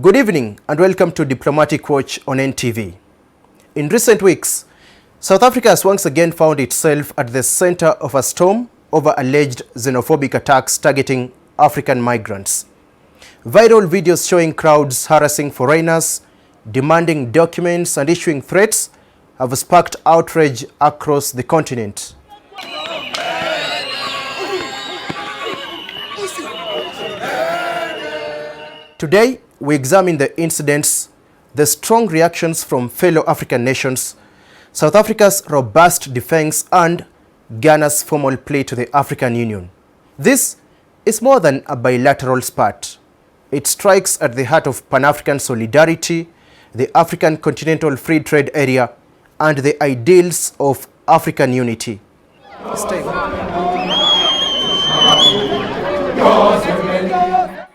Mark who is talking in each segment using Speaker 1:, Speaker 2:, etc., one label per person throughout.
Speaker 1: Good evening and welcome to Diplomatic Watch on NTV. In recent weeks, South Africa has once again found itself at the center of a storm over alleged xenophobic attacks targeting African migrants. Viral videos showing crowds harassing foreigners, demanding documents and issuing threats have sparked outrage across the continent. Today, we examine the incidents, the strong reactions from fellow African nations, South Africa's robust defense, and Ghana's formal plea to the African Union. This is more than a bilateral spat. It strikes at the heart of Pan-African solidarity, the African Continental Free Trade Area, and the ideals of African unity.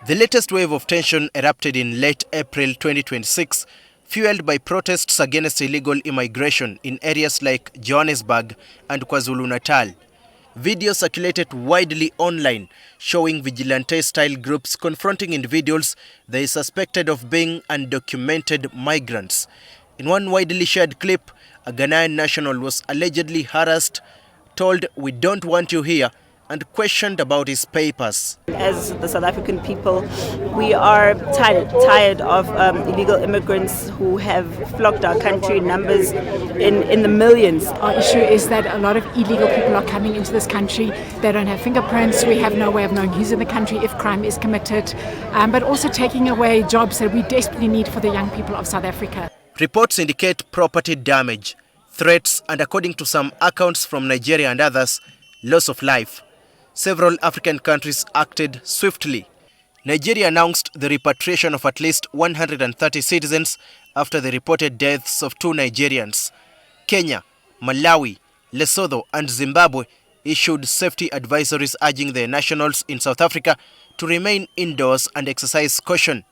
Speaker 1: The latest wave of tension erupted in late April 2026, fueled by protests against illegal immigration in areas like Johannesburg and KwaZulu-Natal. Videos circulated widely online showing vigilante-style groups confronting individuals they suspected of being undocumented migrants. In one widely shared clip, a Ghanaian national was allegedly harassed, told "We don't want you here," and questioned about his papers.
Speaker 2: As the South African people, we are tired of illegal immigrants who have flocked our country in numbers in the millions.
Speaker 3: Our issue is that a lot of illegal people are coming into this country. They don't have fingerprints. We have no way of knowing who's in the country if crime is committed, but also taking away jobs that we desperately need for the young people of South Africa.
Speaker 1: Reports indicate property damage, threats, and according to some accounts from Nigeria and others, loss of life. Several African countries acted swiftly. Nigeria announced the repatriation of at least 130 citizens after the reported deaths of 2 Nigerians. Kenya, Malawi, Lesotho, and Zimbabwe issued safety advisories urging their nationals in South Africa to remain indoors and exercise caution.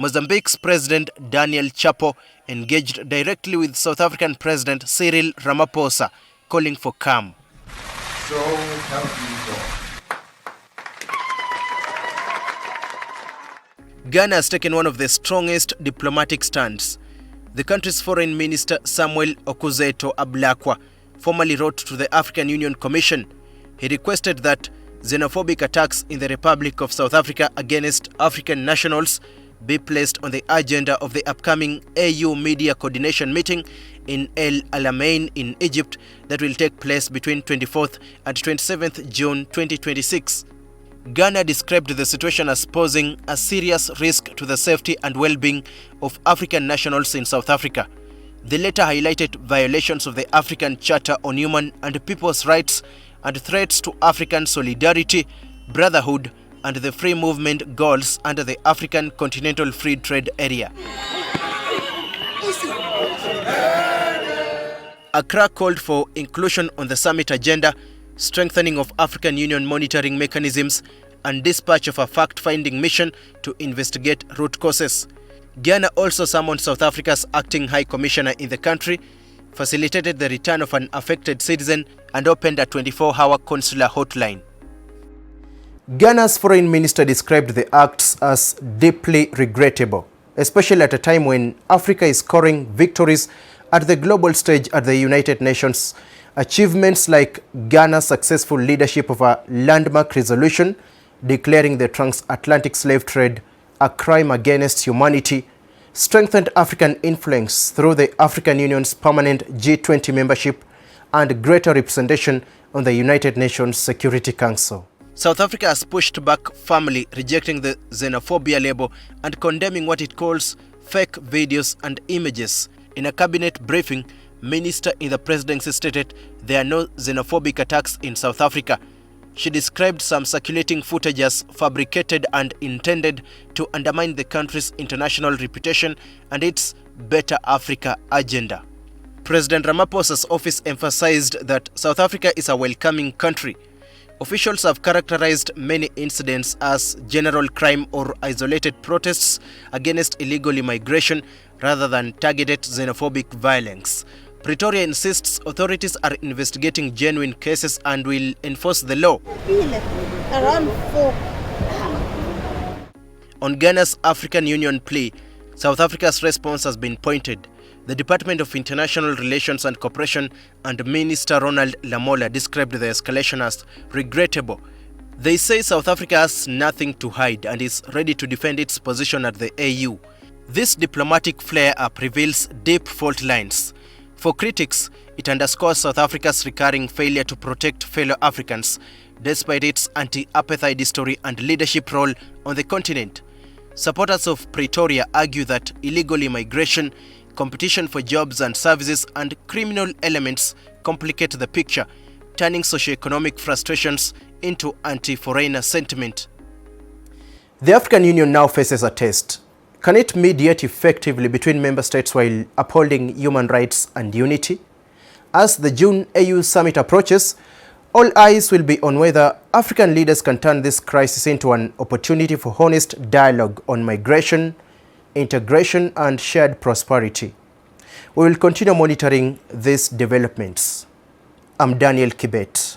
Speaker 1: Mozambique's President Daniel Chapo engaged directly with South African President Cyril Ramaphosa, calling for calm.
Speaker 4: So help me God.
Speaker 1: Ghana has taken one of the strongest diplomatic stands. The country's foreign minister Samuel Okuzeto Ablakwa formally wrote to the African Union Commission. He requested that xenophobic attacks in the Republic of South Africa against African nationals be placed on the agenda of the upcoming AU Media Coordination meeting in El Alamein in Egypt that will take place between 24th and 27th June 2026. Ghana described the situation as posing a serious risk to the safety and well-being of African nationals in South Africa. The letter highlighted violations of the African Charter on Human and People's Rights and threats to African solidarity, brotherhood, and the free movement goals under the African Continental Free Trade Area. Accra called for inclusion on the summit agenda, strengthening of African Union monitoring mechanisms, and dispatch of a fact-finding mission to investigate root causes. Ghana also summoned South Africa's acting High Commissioner in the country, facilitated the return of an affected citizen, and opened a 24-hour consular hotline. Ghana's foreign minister described the acts as deeply regrettable, especially at a time when Africa is scoring victories at the global stage at the United Nations. Achievements like Ghana's successful leadership of a landmark resolution declaring the transatlantic slave trade a crime against humanity, strengthened African influence through the African Union's permanent G20 membership, and greater representation on the United Nations Security Council. South Africa has pushed back firmly, rejecting the xenophobia label and condemning what it calls fake videos and images. In a cabinet briefing, Minister in the presidency stated there are no xenophobic attacks in South Africa. She described some circulating footage as fabricated and intended to undermine the country's international reputation and its Better Africa agenda. President Ramaphosa's office emphasized that South Africa is a welcoming country. Officials have characterized many incidents as general crime or isolated protests against illegal immigration rather than targeted xenophobic violence. Pretoria insists authorities are investigating genuine cases and will enforce the law.
Speaker 2: Around 4.
Speaker 1: On Ghana's African Union plea, South Africa's response has been pointed. The Department of International Relations and Cooperation and Minister Ronald Lamola described the escalation as regrettable. They say South Africa has nothing to hide and is ready to defend its position at the AU. This diplomatic flare-up reveals deep fault lines. For critics, it underscores South Africa's recurring failure to protect fellow Africans, despite its anti-apartheid history and leadership role on the continent. Supporters of Pretoria argue that illegal immigration, competition for jobs and services, and criminal elements complicate the picture, turning socio-economic frustrations into anti-foreigner sentiment. The African Union now faces a test. Can it mediate effectively between member states while upholding human rights and unity? As the June AU summit approaches, all eyes will be on whether African leaders can turn this crisis into an opportunity for honest dialogue on migration, integration, and shared prosperity. We will continue monitoring these developments. I'm Daniel Kibet.